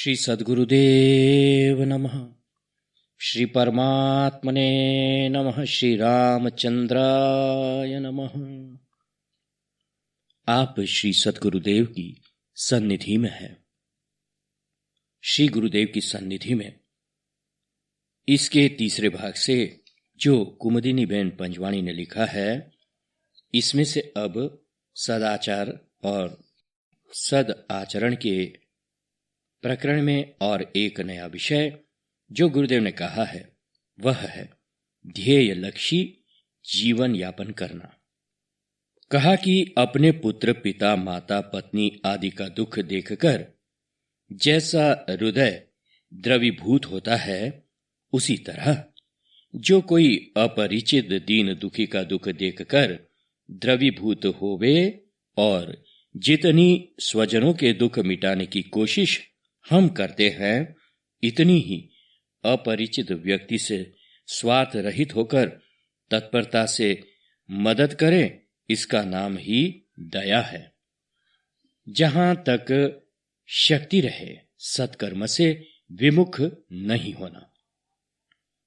श्री सद्गुरुदेव नमः। श्री परमात्मने नमः। श्री रामचंद्राय नमः। आप श्री सद्गुरुदेव की सन्निधि में हैं। श्री गुरुदेव की सन्निधि में इसके तीसरे भाग से जो कुमुदिनी बेन पंजवाणी ने लिखा है, इसमें से अब सदाचार और सद आचरण के प्रकरण में और एक नया विषय जो गुरुदेव ने कहा है वह है ध्येय लक्ष्य जीवन यापन करना। कहा कि अपने पुत्र, पिता, माता, पत्नी आदि का दुख देखकर जैसा हृदय द्रवीभूत होता है, उसी तरह जो कोई अपरिचित दीन दुखी का दुख देखकर द्रवीभूत होवे और जितनी स्वजनों के दुख मिटाने की कोशिश हम करते हैं, इतनी ही अपरिचित व्यक्ति से स्वार्थ रहित होकर तत्परता से मदद करें, इसका नाम ही दया है। जहां तक शक्ति रहे सत्कर्म से विमुख नहीं होना।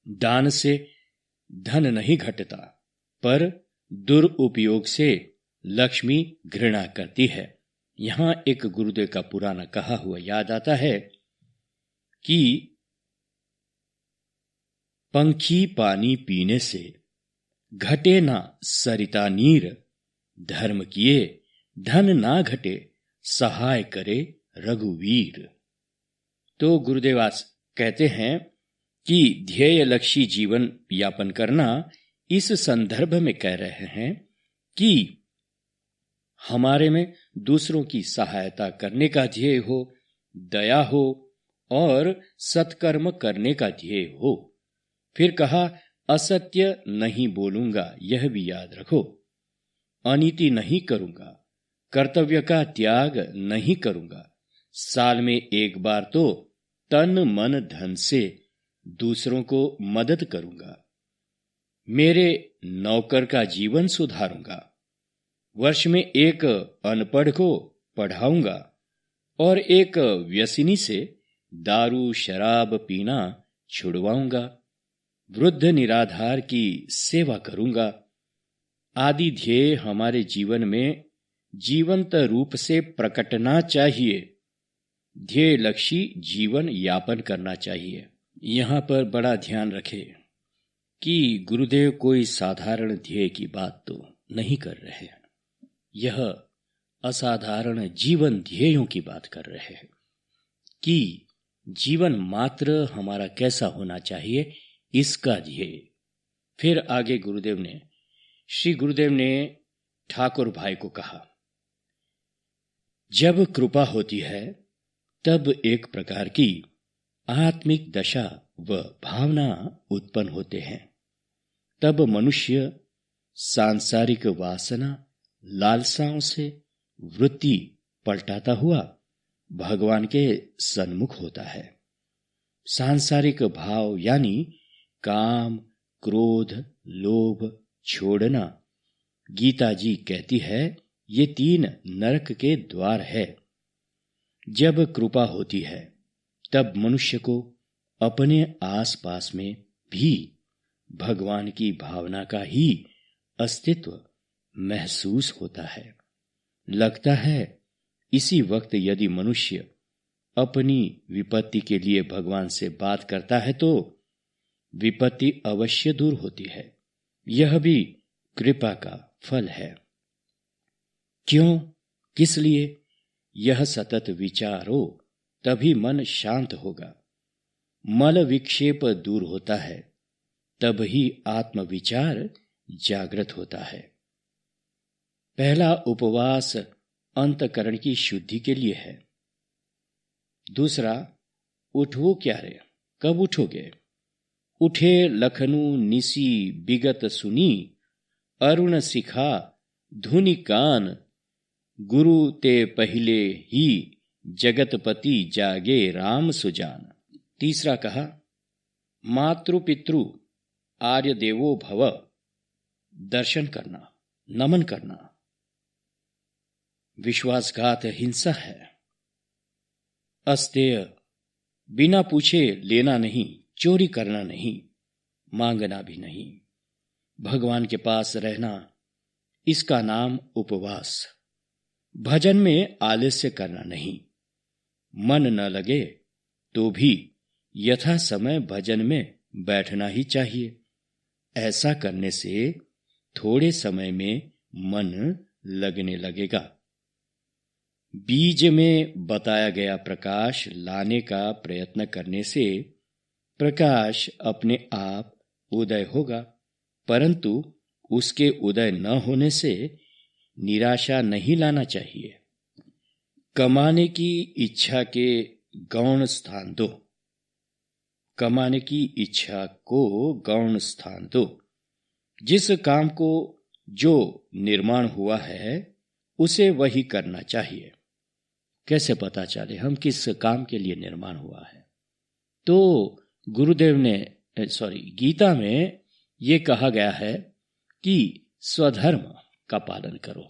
दान से धन नहीं घटता, पर दुरुपयोग से लक्ष्मी घृणा करती है। यहां एक गुरुदेव का पुराना कहा हुआ याद आता है कि पंखी पानी पीने से घटे ना सरिता नीर, धर्म किए धन ना घटे सहाय करे रघुवीर। तो गुरुदेव कहते हैं कि ध्येय लक्ष्य जीवन यापन करना, इस संदर्भ में कह रहे हैं कि हमारे में दूसरों की सहायता करने का ध्येय हो, दया हो और सत्कर्म करने का ध्येय हो। फिर कहा, असत्य नहीं बोलूंगा, यह भी याद रखो। अनीति नहीं करूंगा, कर्तव्य का त्याग नहीं करूंगा। साल में एक बार तो तन मन धन से दूसरों को मदद करूंगा। मेरे नौकर का जीवन सुधारूंगा। वर्ष में एक अनपढ़ को पढ़ाऊंगा और एक व्यसनी से दारू शराब पीना छुड़वाऊंगा। वृद्ध निराधार की सेवा करूंगा। आदि ध्येय हमारे जीवन में जीवंत रूप से प्रकटना चाहिए। ध्येय लक्ष्य जीवन यापन करना चाहिए। यहां पर बड़ा ध्यान रखें कि गुरुदेव कोई साधारण ध्येय की बात तो नहीं कर रहे हैं। यह असाधारण जीवन ध्येयों की बात कर रहे हैं कि जीवन मात्र हमारा कैसा होना चाहिए, इसका ध्येय। फिर आगे श्री गुरुदेव ने ठाकुर भाई को कहा, जब कृपा होती है तब एक प्रकार की आत्मिक दशा व भावना उत्पन्न होते हैं। तब मनुष्य सांसारिक वासना लालसाओं से वृत्ति पलटाता हुआ भगवान के सन्मुख होता है। सांसारिक भाव यानी काम, क्रोध, लोभ छोड़ना, गीता जी कहती है, ये 3 नरक के द्वार है। जब कृपा होती है तब मनुष्य को अपने आसपास में भी भगवान की भावना का ही अस्तित्व महसूस होता है। लगता है इसी वक्त यदि मनुष्य अपनी विपत्ति के लिए भगवान से बात करता है तो विपत्ति अवश्य दूर होती है। यह भी कृपा का फल है। क्यों, किस लिए? यह सतत विचारो तभी मन शांत होगा। मल विक्षेप दूर होता है, तब ही आत्मविचार जागृत होता है। पहला उपवास अंतकरण की शुद्धि के लिए है। दूसरा, उठो क्या रे, कब उठोगे? उठे लखनू निसी बिगत सुनी, अरुण सिखा धुनि कान, गुरु ते पहिले ही जगतपति जागे राम सुजान। तीसरा कहा, मातृ पितृ आर्य देवो भव, दर्शन करना, नमन करना। विश्वासघात हिंसा है। अस्तेय बिना पूछे लेना नहीं, चोरी करना नहीं, मांगना भी नहीं। भगवान के पास रहना, इसका नाम उपवास। भजन में आलस्य करना नहीं। मन न लगे तो भी यथा समय भजन में बैठना ही चाहिए। ऐसा करने से थोड़े समय में मन लगने लगेगा। बीज में बताया गया प्रकाश लाने का प्रयत्न करने से प्रकाश अपने आप उदय होगा, परंतु उसके उदय न होने से निराशा नहीं लाना चाहिए। कमाने की इच्छा के गौण स्थान दो। कमाने की इच्छा को गौण स्थान दो। जिस काम को जो निर्माण हुआ है उसे वही करना चाहिए। कैसे पता चले हम किस काम के लिए निर्माण हुआ है? तो गुरुदेव ने गीता में ये कहा गया है कि स्वधर्म का पालन करो,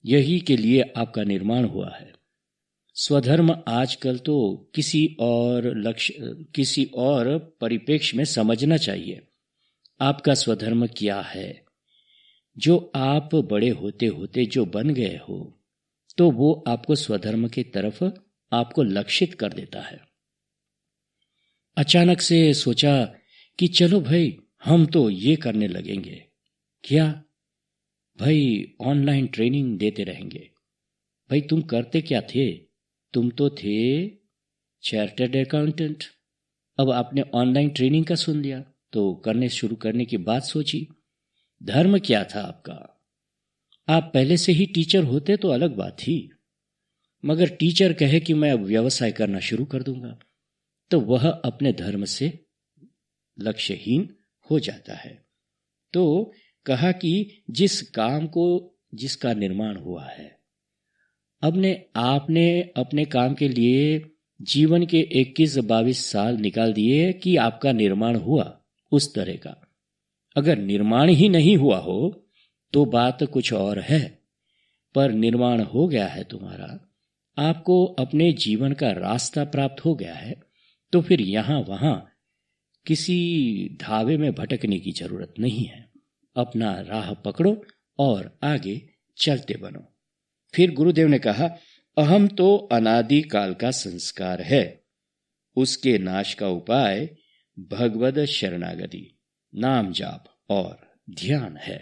यही के लिए आपका निर्माण हुआ है। स्वधर्म आजकल तो किसी और लक्ष्य, किसी और परिप्रेक्ष्य में समझना चाहिए। आपका स्वधर्म क्या है? जो आप बड़े होते होते जो बन गए हो, तो वो आपको स्वधर्म की तरफ आपको लक्षित कर देता है। अचानक से सोचा कि चलो भाई हम तो ये करने लगेंगे। क्या भाई? ऑनलाइन ट्रेनिंग देते रहेंगे। भाई तुम करते क्या थे? तुम तो थे चार्टर्ड अकाउंटेंट। अब आपने ऑनलाइन ट्रेनिंग का सुन लिया तो करने शुरू करने की बात सोची। धर्म क्या था आपका? आप पहले से ही टीचर होते तो अलग बात थी, मगर टीचर कहे कि मैं अब व्यवसाय करना शुरू कर दूंगा, तो वह अपने धर्म से लक्ष्यहीन हो जाता है। तो कहा कि जिस काम को जिसका निर्माण हुआ है, आपने अपने काम के लिए जीवन के 21-22 साल निकाल दिए कि आपका निर्माण हुआ उस तरह का। अगर निर्माण ही नहीं हुआ हो तो बात कुछ और है, पर निर्माण हो गया है तुम्हारा, आपको अपने जीवन का रास्ता प्राप्त हो गया है, तो फिर यहां वहां किसी धावे में भटकने की जरूरत नहीं है। अपना राह पकड़ो और आगे चलते बनो। फिर गुरुदेव ने कहा, अहम तो अनादि काल का संस्कार है, उसके नाश का उपाय भगवद शरणागति, नाम जाप और ध्यान है।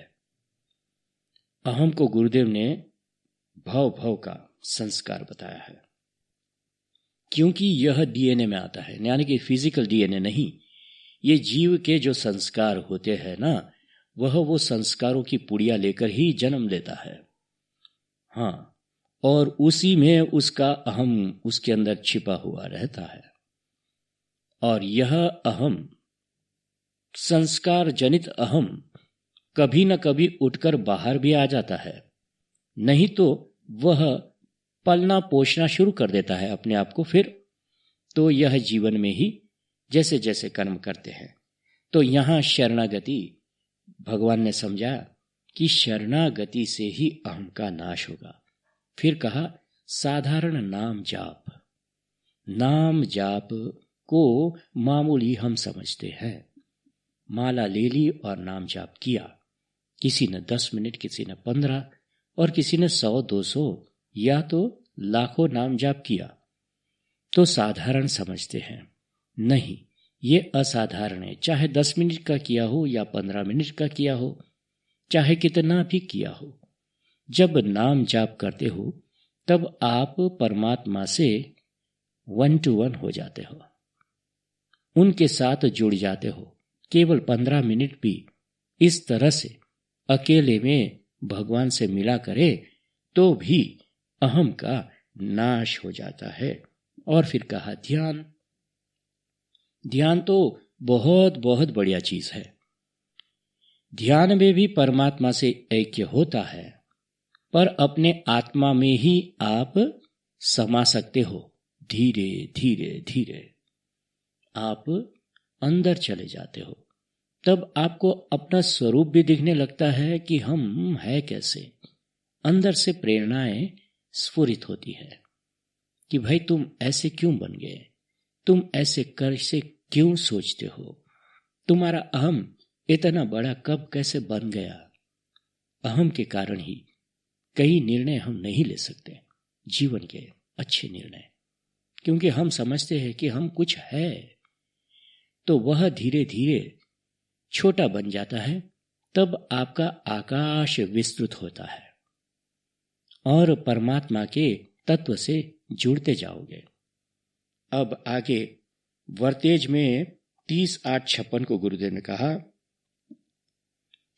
अहम को गुरुदेव ने भव का संस्कार बताया है, क्योंकि यह डीएनए में आता है, यानी कि फिजिकल डीएनए नहीं। ये जीव के जो संस्कार होते हैं ना, वह वो संस्कारों की पुड़िया लेकर ही जन्म लेता है। हाँ, और उसी में उसका अहम उसके अंदर छिपा हुआ रहता है। और यह अहम, संस्कार जनित अहम, कभी न कभी उठकर बाहर भी आ जाता है, नहीं तो वह पलना पोषना शुरू कर देता है अपने आप को। फिर तो यह जीवन में ही जैसे जैसे कर्म करते हैं, तो यहां शरणागति, भगवान ने समझा कि शरणागति से ही अहम का नाश होगा। फिर कहा, साधारण नाम जाप। नाम जाप को मामूली हम समझते हैं। माला ले ली और नाम जाप किया। किसी ने 10 मिनट, किसी ने 15 और किसी ने 100-200 या तो लाखों नाम जाप किया। तो साधारण समझते हैं, नहीं, ये असाधारण है। चाहे 10 मिनट का किया हो या 15 मिनट का किया हो, चाहे कितना भी किया हो, जब नाम जाप करते हो तब आप परमात्मा से 1 to 1 हो जाते हो, उनके साथ जुड़ जाते हो। केवल 15 मिनट भी इस तरह से अकेले में भगवान से मिला करे तो भी अहम का नाश हो जाता है। और फिर कहा, ध्यान। ध्यान तो बहुत बहुत बढ़िया चीज है। ध्यान में भी परमात्मा से ऐक्य होता है, पर अपने आत्मा में ही आप समा सकते हो। धीरे धीरे धीरे आप अंदर चले जाते हो, तब आपको अपना स्वरूप भी दिखने लगता है कि हम है कैसे। अंदर से प्रेरणाएं स्फुरित होती है कि भाई तुम ऐसे क्यों बन गए, तुम ऐसे कैसे क्यों सोचते हो? तुम्हारा अहम इतना बड़ा कब कैसे बन गया? अहम के कारण ही कई निर्णय हम नहीं ले सकते, जीवन के अच्छे निर्णय, क्योंकि हम समझते हैं कि हम कुछ है, तो वह धीरे धीरे छोटा बन जाता है। तब आपका आकाश विस्तृत होता है और परमात्मा के तत्व से जुड़ते जाओगे। अब आगे वर्तेज में 30/8-56 को गुरुदेव ने कहा,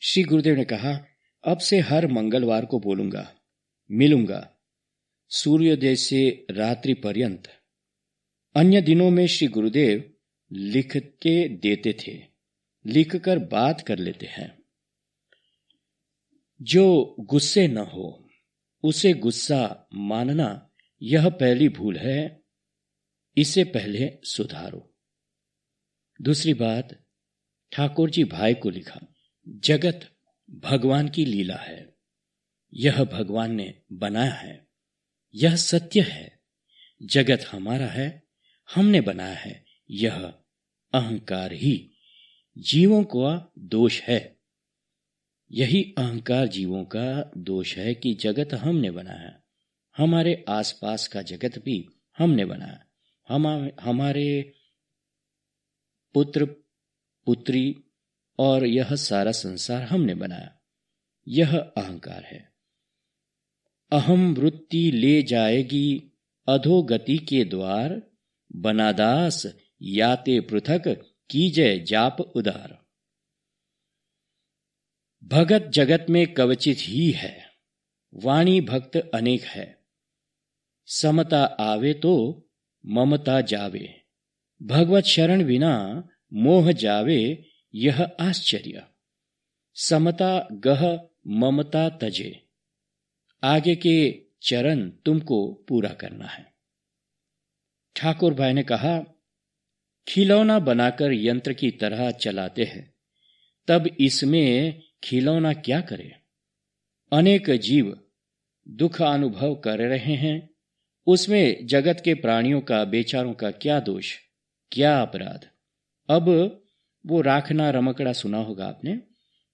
श्री गुरुदेव ने कहा, अब से हर मंगलवार को बोलूंगा, मिलूंगा सूर्योदय से रात्रि पर्यंत। अन्य दिनों में श्री गुरुदेव लिख के देते थे, लिखकर बात कर लेते हैं। जो गुस्से न हो उसे गुस्सा मानना यह पहली भूल है, इसे पहले सुधारो। दूसरी बात, ठाकुर जी भाई को लिखा, जगत भगवान की लीला है, यह भगवान ने बनाया है, यह सत्य है। जगत हमारा है, हमने बनाया है, यह अहंकार ही जीवों का दोष है। यही अहंकार जीवों का दोष है कि जगत हमने बनाया, हमारे आसपास का जगत भी हमने बनाया, हमारे पुत्र पुत्री और यह सारा संसार हमने बनाया, यह अहंकार है। अहम वृत्ति ले जाएगी अधोगति के द्वार, बनादास याते पृथक कीजय जाप उदार। भगत जगत में कवचित ही है, वाणी भक्त अनेक है। समता आवे तो ममता जावे, भगवत शरण बिना मोह जावे, यह आश्चर्य। समता गह ममता तजे, आगे के चरण तुमको पूरा करना है। ठाकुर भाई ने कहा, खिलौना बनाकर यंत्र की तरह चलाते हैं, तब इसमें खिलौना क्या करे? अनेक जीव दुख अनुभव कर रहे हैं, उसमें जगत के प्राणियों का, बेचारों का क्या दोष, क्या अपराध? अब वो राखना रमकड़ा सुना होगा आपने।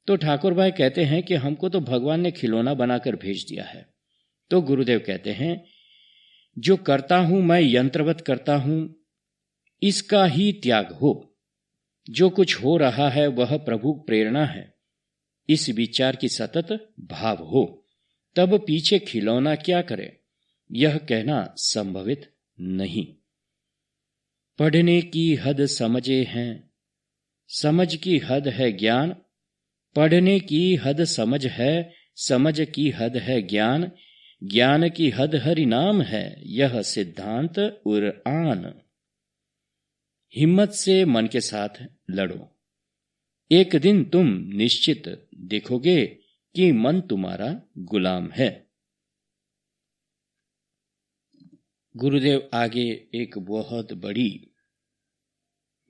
तो ठाकुर भाई कहते हैं कि हमको तो भगवान ने खिलौना बनाकर भेज दिया है। तो गुरुदेव कहते हैं, जो करता हूं मैं यंत्रवत करता हूं, इसका ही त्याग हो। जो कुछ हो रहा है वह प्रभु प्रेरणा है, इस विचार की सतत भाव हो, तब पीछे खिलौना क्या करे, यह कहना संभवित नहीं। पढ़ने की हद समझे हैं, समझ की हद है ज्ञान। पढ़ने की हद समझ है, समझ की हद है ज्ञान। ज्ञान की हद हरि नाम है, यह सिद्धांत उरआन। हिम्मत से मन के साथ लड़ो, एक दिन तुम निश्चित देखोगे कि मन तुम्हारा गुलाम है। गुरुदेव आगे एक बहुत बड़ी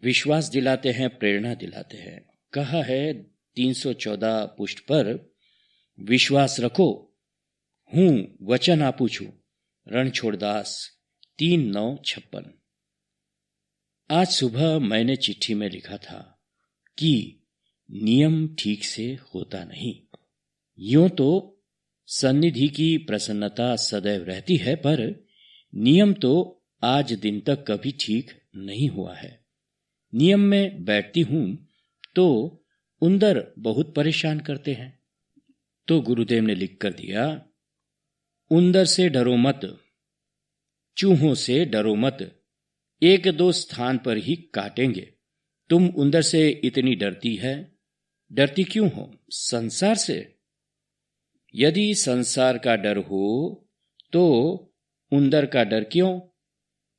विश्वास दिलाते हैं, प्रेरणा दिलाते हैं। कहा है 314 पृष्ठ पर, विश्वास रखो हूं वचन आपू छू। रणछोड़दास 3/9-56। आज सुबह मैंने चिट्ठी में लिखा था कि नियम ठीक से होता नहीं। यूं तो सन्निधि की प्रसन्नता सदैव रहती है, पर नियम तो आज दिन तक कभी ठीक नहीं हुआ है। नियम में बैठती हूं तो उंदर बहुत परेशान करते हैं। तो गुरुदेव ने लिख कर दिया, उंदर से डरो मत, चूहों से डरो मत, एक दो स्थान पर ही काटेंगे। तुम उंदर से इतनी डरती है, डरती क्यों हो? संसार से। यदि संसार का डर हो तो उंदर का डर क्यों?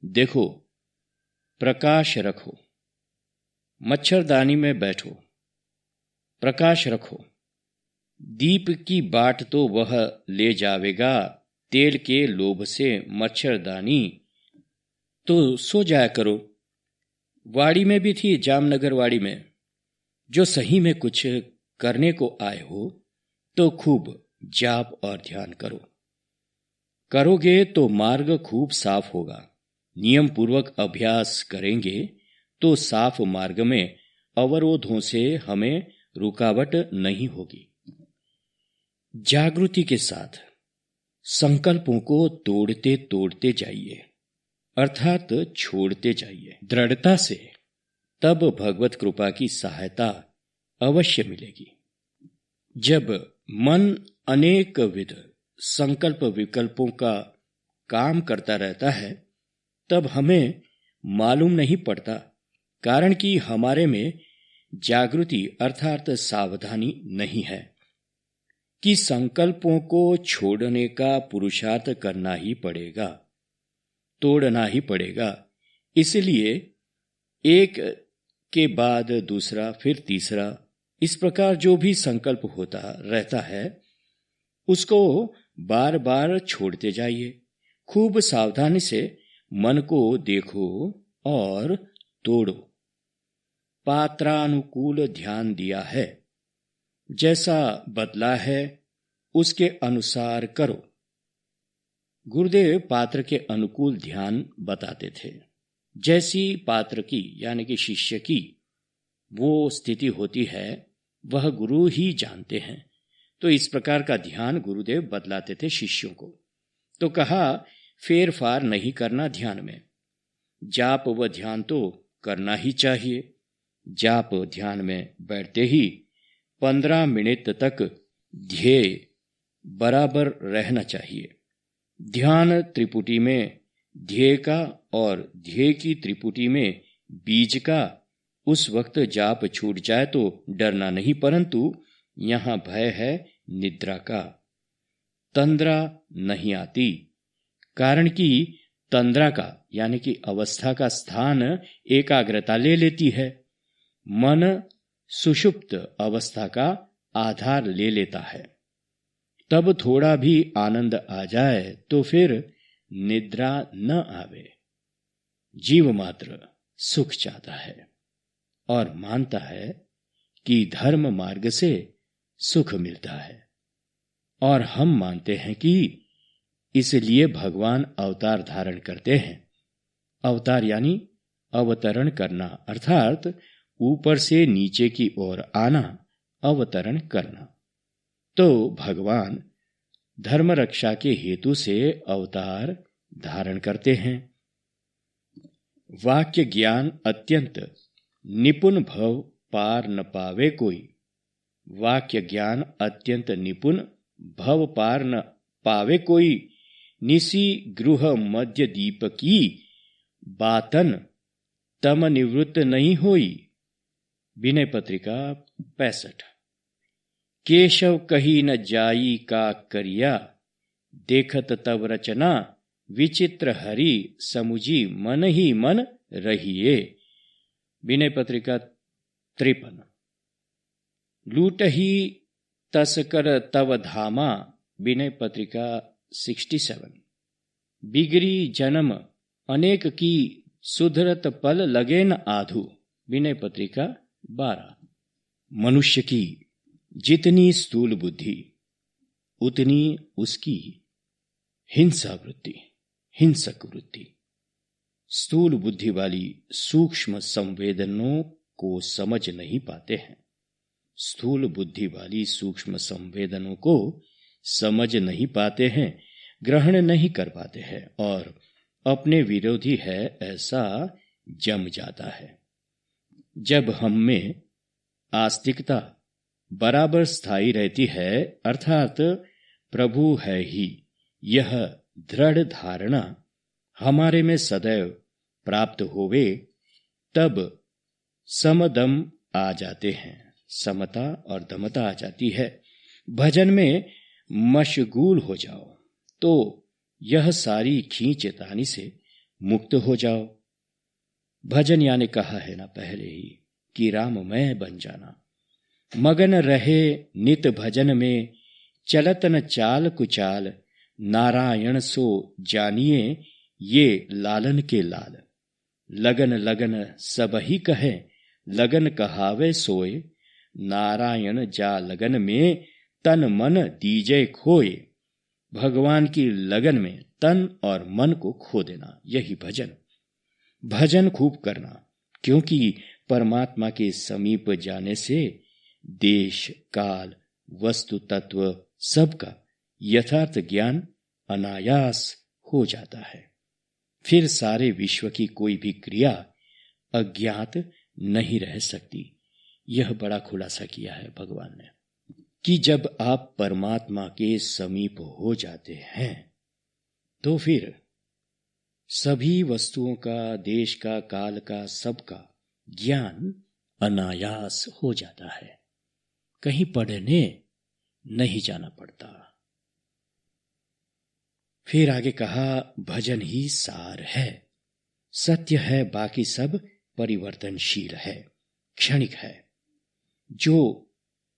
देखो, प्रकाश रखो, मच्छरदानी में बैठो, प्रकाश रखो। दीप की बाट तो वह ले जावेगा, तेल के लोभ से मच्छरदानी तो सो जाया करो। वाड़ी में भी थी, जामनगर वाड़ी में, जो सही में कुछ करने को आए हो तो खूब जाप और ध्यान करो। करोगे तो मार्ग खूब साफ होगा, नियम पूर्वक अभ्यास करेंगे तो साफ मार्ग में अवरोधों से हमें रुकावट नहीं होगी। जागृति के साथ संकल्पों को तोड़ते तोड़ते जाइए, अर्थात छोड़ते जाइए दृढ़ता से, तब भगवत कृपा की सहायता अवश्य मिलेगी। जब मन अनेक विध संकल्प विकल्पों का काम करता रहता है तब हमें मालूम नहीं पड़ता, कारण कि हमारे में जागृति अर्थात सावधानी नहीं है कि संकल्पों को छोड़ने का पुरुषार्थ करना ही पड़ेगा, तोड़ना ही पड़ेगा। इसलिए एक के बाद दूसरा, फिर तीसरा, इस प्रकार जो भी संकल्प होता रहता है उसको बार बार छोड़ते जाइए। खूब सावधानी से मन को देखो और तोड़ो। पात्रानुकूल ध्यान दिया है, जैसा बदला है उसके अनुसार करो। गुरुदेव पात्र के अनुकूल ध्यान बताते थे। जैसी पात्र की यानी कि शिष्य की वो स्थिति होती है वह गुरु ही जानते हैं। तो इस प्रकार का ध्यान गुरुदेव बतलाते थे शिष्यों को। तो कहा फेर फार नहीं करना ध्यान में। जाप व ध्यान तो करना ही चाहिए। जाप ध्यान में बैठते ही 15 मिनट तक ध्येय बराबर रहना चाहिए। ध्यान त्रिपुटी में ध्येय का और ध्येय की त्रिपुटी में बीज का उस वक्त जाप छूट जाए तो डरना नहीं, परंतु यहाँ भय है निद्रा का। तंद्रा नहीं आती, कारण कि तंद्रा का यानी कि अवस्था का स्थान एकाग्रता ले लेती है। मन सुषुप्त अवस्था का आधार ले लेता है। तब थोड़ा भी आनंद आ जाए तो फिर निद्रा न आवे। जीव मात्र सुख चाहता है और मानता है कि धर्म मार्ग से सुख मिलता है, और हम मानते हैं कि इसलिए भगवान अवतार धारण करते हैं। अवतार यानी अवतरण करना, अर्थात ऊपर से नीचे की ओर आना, अवतरण करना। तो भगवान धर्म रक्षा के हेतु से अवतार धारण करते हैं। वाक्य ज्ञान अत्यंत निपुण भव पार न पावे कोई। वाक्य ज्ञान अत्यंत निपुण भव पार न पावे कोई। निसी गृह मध्य दीप की बातन तम निवृत्त नहीं होई। विनय पत्रिका 65। केशव कही न जाई का करिया, देखत तब रचना विचित्र हरि समुझी मन ही मन रहिए। विनय पत्रिका 53। लूट ही तस्कर तव धामा। विनय पत्रिका 67। बिगड़ी जन्म अनेक की सुधरत पल लगे न आधु। विनय पत्रिका 12। मनुष्य की जितनी स्थूल बुद्धि उतनी उसकी हिंसक वृत्ति। स्थूल बुद्धि वाली सूक्ष्म संवेदनों को समझ नहीं पाते हैं। स्थूल बुद्धि वाली सूक्ष्म संवेदनों को समझ नहीं पाते हैं, ग्रहण नहीं कर पाते हैं और अपने विरोधी है ऐसा जम जाता है। जब हम में आस्तिकता बराबर स्थायी रहती है, अर्थात प्रभु है ही, यह दृढ़ धारणा हमारे में सदैव प्राप्त होवे, तब समदम आ जाते हैं, समता और दमता आ जाती है। भजन में मशगूल हो जाओ तो यह सारी खींचतानी से मुक्त हो जाओ। भजन यानी कहा है ना पहले ही कि राममय बन जाना। मगन रहे नित भजन में, चलत न चाल कुचाल। नारायण सो जानिए ये लालन के लाल। लगन लगन सबही कहे, लगन कहावे सोए। नारायण जा लगन में, तन मन दीजे खोए। भगवान की लगन में तन और मन को खो देना, यही भजन। भजन खूब करना, क्योंकि परमात्मा के समीप जाने से देश काल वस्तु तत्व सबका यथार्थ ज्ञान अनायास हो जाता है। फिर सारे विश्व की कोई भी क्रिया अज्ञात नहीं रह सकती। यह बड़ा खुलासा किया है भगवान ने कि जब आप परमात्मा के समीप हो जाते हैं तो फिर सभी वस्तुओं का, देश का, काल का, सबका ज्ञान अनायास हो जाता है। कहीं पढ़ने नहीं जाना पड़ता। फिर आगे कहा, भजन ही सार है, सत्य है, बाकी सब परिवर्तनशील है, क्षणिक है। जो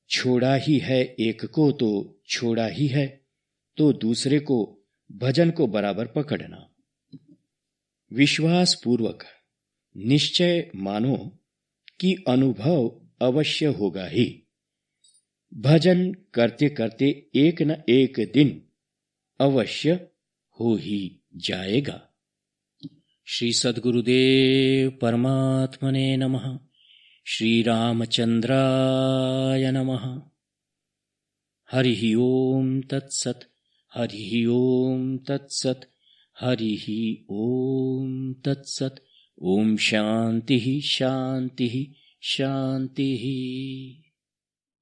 छोड़ा ही है एक को तो छोड़ा ही है, तो दूसरे को भजन को बराबर पकड़ना। विश्वास पूर्वक निश्चय मानो कि अनुभव अवश्य होगा ही। भजन करते करते एक न एक दिन अवश्य हो ही जाएगा। श्री सद्गुरुदेव परमात्मने नमः। श्री रामचंद्राय नमः। हरि ओम तत्सत्। हरि ओम तत्सत्। हरि ओम तत्सत्। ओम शांति शांति शांति।